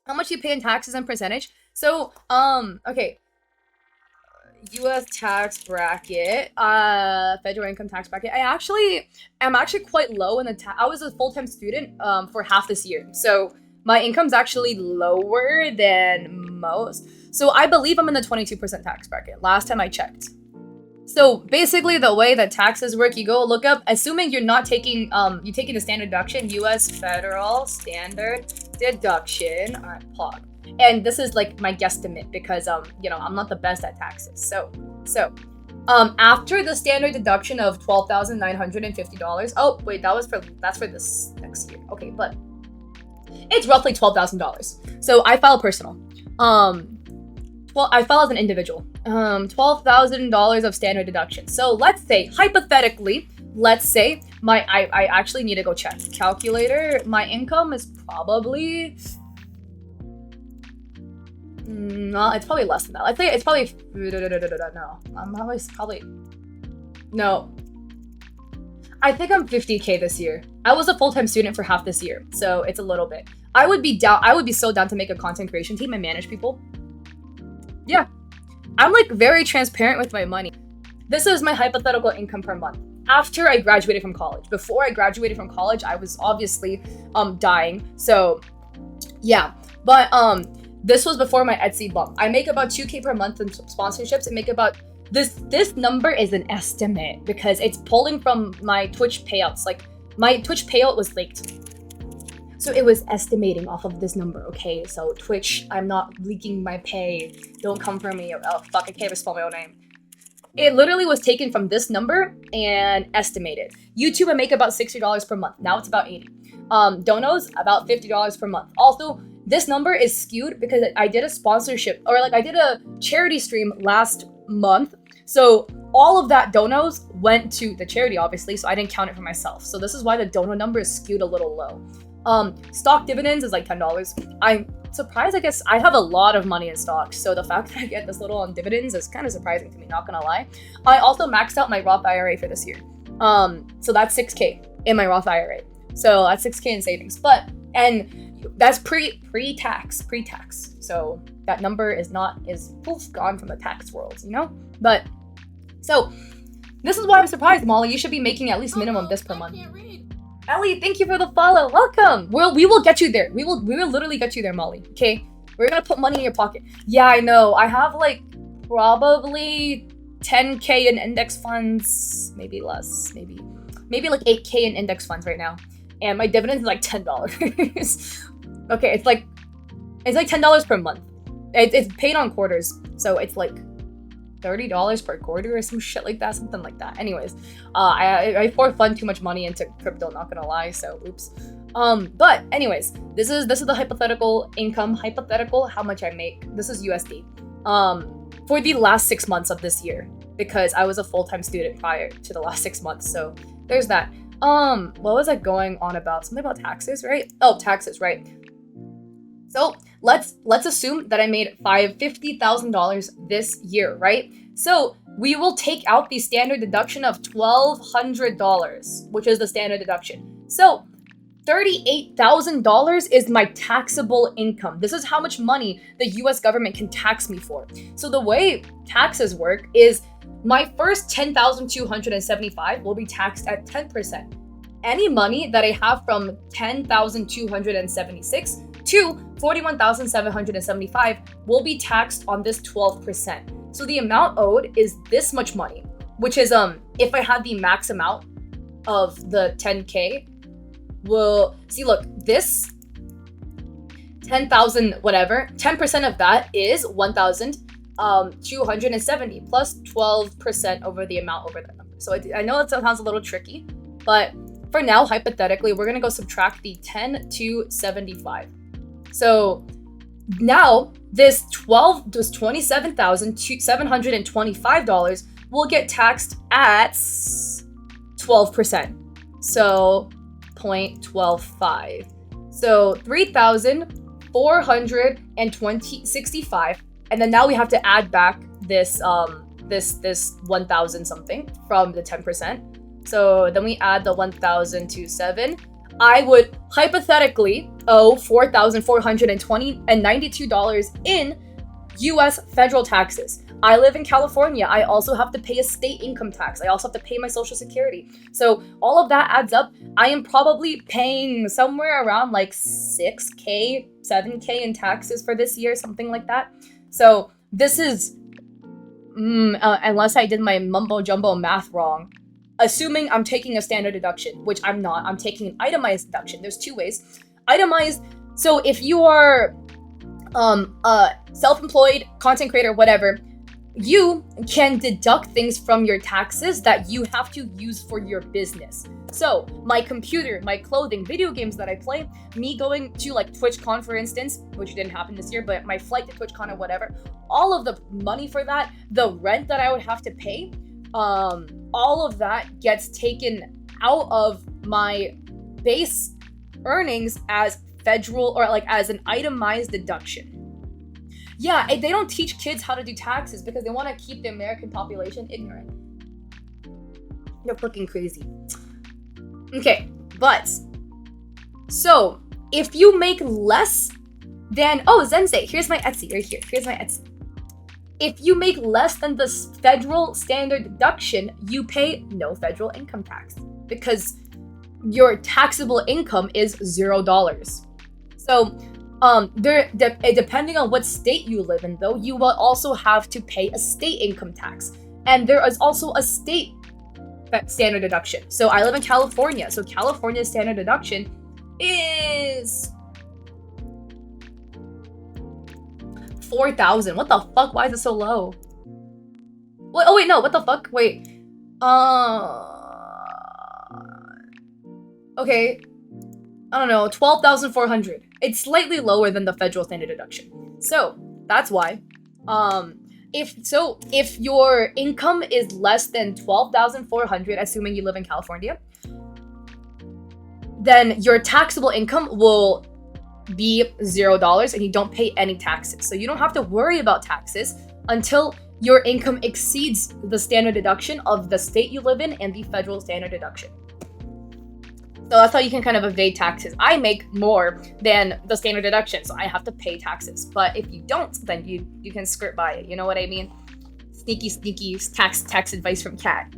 how much you pay in taxes and percentage. So, okay, U.S. tax bracket, federal income tax bracket. I'm actually quite low in the I was a full-time student for half this year, so my income's actually lower than most. So I believe I'm in the 22% tax bracket. Last time I checked. So basically, the way that taxes work, you go look up, assuming you're not taking, you're taking the standard deduction, U.S. federal standard deduction, all right, POG. And this is like my guesstimate because, I'm not the best at taxes. So, after the standard deduction of $12,950, oh wait, that's for this next year. Okay, but it's roughly $12,000. So I file personal. Well, I file as an individual. $12,000 of standard deduction. So let's say, hypothetically, I actually need to go check. Calculator, my income is probably, no, it's probably less than that. I'd say it's probably, no, I'm probably, no. I think I'm 50K this year. I was a full-time student for half this year, so it's a little bit. I would be so down to make a content creation team and manage people. Yeah, I'm like very transparent with my money. This is my hypothetical income per month after I graduated from college. Before I graduated from college, I was obviously dying. So yeah, but this was before my Etsy bump. I make about 2K per month in sponsorships. And make about this number is an estimate because it's pulling from my Twitch payouts. Like my Twitch payout was leaked. So it was estimating off of this number, okay? So Twitch, I'm not leaking my pay. Don't come for me. Oh, fuck, I can't even spell my own name. It literally was taken from this number and estimated. YouTube, I make about $60 per month. Now it's about $80. Donos, about $50 per month. Also, this number is skewed because I did a sponsorship, or like I did a charity stream last month. So all of that donos went to the charity, obviously, so I didn't count it for myself. So this is why the dono number is skewed a little low. Stock dividends is like $10. I'm surprised. I guess I have a lot of money in stocks, so the fact that I get this little on dividends is kind of surprising to me, not gonna lie. I also maxed out my Roth IRA for this year. So that's 6K in my Roth IRA. So that's 6K in savings. And that's pre-tax. So that number is gone from the tax world, But so this is why I'm surprised, Molly. You should be making at least minimum this per month. Ellie, thank you for the follow. Welcome. We will get you there. We will literally get you there, Molly. Okay? We're gonna put money in your pocket. Yeah, I know. I have like probably 10K in index funds, maybe less, maybe like 8K in index funds right now. And my dividend is like $10. Okay, it's like $10 per month. It's paid on quarters, so it's like $30 per quarter or some shit like that, something like that. Anyways, I fund too much money into crypto, not gonna lie, so oops. But anyways, this is the hypothetical income, how much I make. This is USD. For the last 6 months of this year, because I was a full-time student prior to the last 6 months. So there's that. What was I going on about? Something about taxes, right? Oh, taxes, right. So let's assume that I made $50,000 this year, right? So we will take out the standard deduction of $1,200, which is the standard deduction. So $38,000 is my taxable income. This is how much money the US government can tax me for. So the way taxes work is my first $10,275 will be taxed at 10%. Any money that I have from $10,276 to $41,775 will be taxed on this 12%. So the amount owed is this much money, which is if I had the max amount of the 10K, will see, look, this 10,000 whatever, 10% of that is 1,270 plus 12% over the amount over that number. So I know it sounds a little tricky, but for now, hypothetically, we're gonna go subtract the 10,275. So now this $27,725 will get taxed at 12%. So 0.12.5. So 3,465, and then now we have to add back this 1,000 something from the 10%. So then we add the 1,000 to 7. I would hypothetically owe $4,492 in US federal taxes. I live in California. I also have to pay a state income tax. I also have to pay my Social Security. So all of that adds up. I am probably paying somewhere around like 6K, 7K in taxes for this year, something like that. So this is, unless I did my mumbo jumbo math wrong, assuming I'm taking a standard deduction, which I'm not. I'm taking an itemized deduction. There's two ways. Itemized, so if you are self-employed, content creator, whatever, you can deduct things from your taxes that you have to use for your business. So my computer, my clothing, video games that I play, me going to like TwitchCon, for instance, which didn't happen this year, but my flight to TwitchCon or whatever, all of the money for that, the rent that I would have to pay, all of that gets taken out of my base earnings as federal, or like as an itemized deduction. Yeah, they don't teach kids how to do taxes because they want to keep the American population ignorant. They're fucking crazy. Okay, but so if you make less than, oh, Zensei, here's my Etsy right here. Here's my Etsy. If you make less than the federal standard deduction, you pay no federal income tax because your taxable income is $0. So depending on what state you live in, though, you will also have to pay a state income tax. And there is also a state standard deduction. So I live in California. So California's standard deduction is $4,000. What the fuck? Why is it so low? What? Oh wait, no. What the fuck? Wait. Okay. I don't know. 12,400. It's slightly lower than the federal standard deduction. So that's why. If your income is less than 12,400, assuming you live in California, then your taxable income will be $0 and you don't pay any taxes. So you don't have to worry about taxes until your income exceeds the standard deduction of the state you live in and the federal standard deduction. So that's how you can kind of evade taxes. I make more than the standard deduction, so I have to pay taxes. But if you don't, then you can skirt by it. You know what I mean? Sneaky tax advice from Kat.